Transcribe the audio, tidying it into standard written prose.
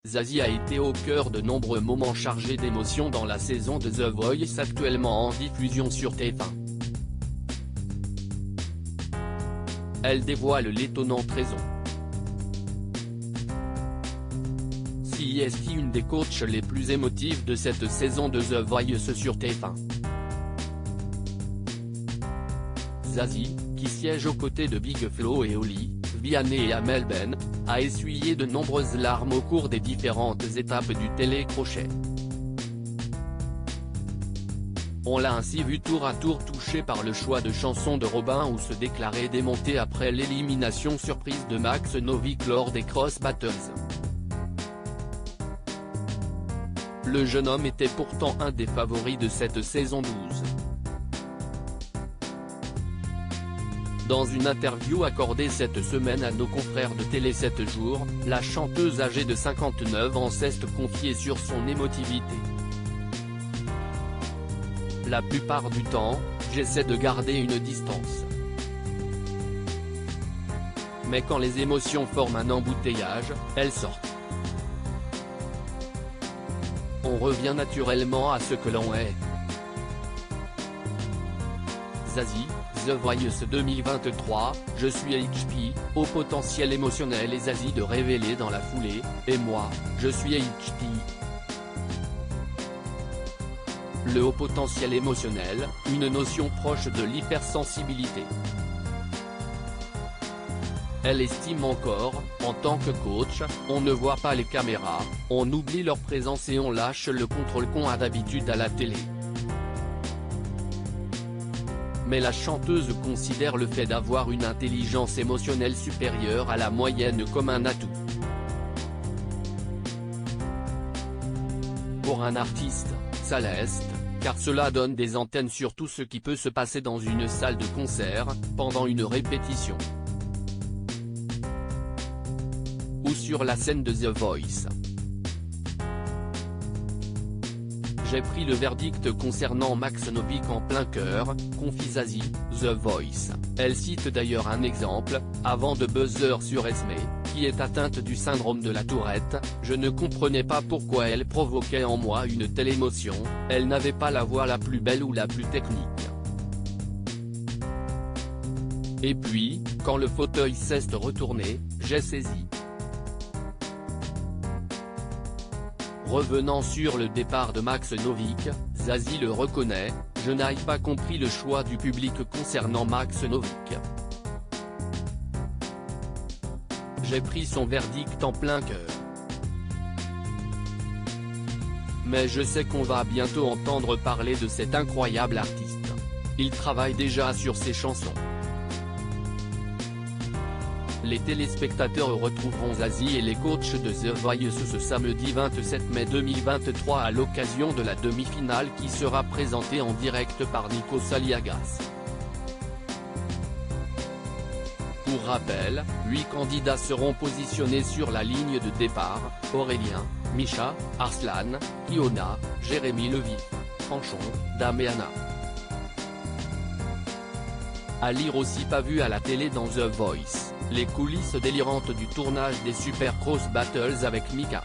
Zazie a été au cœur de nombreux moments chargés d'émotions dans la saison de The Voice actuellement en diffusion sur TF1. Elle dévoile l'étonnante raison. Si est une des coachs les plus émotives de cette saison de The Voice sur TF1. Zazie, qui siège aux côtés de Big Flo et Oli, Vianney et Amel Ben, a essuyé de nombreuses larmes au cours des différentes étapes du télécrochet. On l'a ainsi vu tour à tour touché par le choix de chansons de Robin ou se déclarer démonté après l'élimination surprise de Max Novick lors des Cross Battles. Le jeune homme était pourtant un des favoris de cette saison 12. Dans une interview accordée cette semaine à nos confrères de Télé 7 jours, la chanteuse âgée de 59 ans s'est confiée sur son émotivité. La plupart du temps, j'essaie de garder une distance. Mais quand les émotions forment un embouteillage, elles sortent. On revient naturellement à ce que l'on est. Zazie, The Voice 2023, je suis HP, au potentiel émotionnel et Zazie de révéler dans la foulée, et moi, je suis HP. Le haut potentiel émotionnel, une notion proche de l'hypersensibilité. Elle estime encore, en tant que coach, on ne voit pas les caméras, on oublie leur présence et on lâche le contrôle qu'on a d'habitude à la télé. Mais la chanteuse considère le fait d'avoir une intelligence émotionnelle supérieure à la moyenne comme un atout. Pour un artiste, ça l'est, car cela donne des antennes sur tout ce qui peut se passer dans une salle de concert, pendant une répétition. Ou sur la scène de The Voice. J'ai pris le verdict concernant Max Novick en plein cœur, confie Zazie, The Voice. Elle cite d'ailleurs un exemple, avant de buzzer sur Esme, qui est atteinte du syndrome de la Tourette, je ne comprenais pas pourquoi elle provoquait en moi une telle émotion, elle n'avait pas la voix la plus belle ou la plus technique. Et puis, quand le fauteuil s'est retourné, j'ai saisi. Revenant sur le départ de Max Novick, Zazie le reconnaît, je n'ai pas compris le choix du public concernant Max Novick. J'ai pris son verdict en plein cœur. Mais je sais qu'on va bientôt entendre parler de cet incroyable artiste. Il travaille déjà sur ses chansons. Les téléspectateurs retrouveront Zazie et les coachs de The Voice ce samedi 27 mai 2023 à l'occasion de la demi-finale qui sera présentée en direct par Nico Saliagas. Pour rappel, 8 candidats seront positionnés sur la ligne de départ, Aurélien, Misha, Arslan, Kiona, Jérémy Levif, Franchon, Daméana. À lire aussi pas vu à la télé dans The Voice, les coulisses délirantes du tournage des Super Cross Battles avec Mika.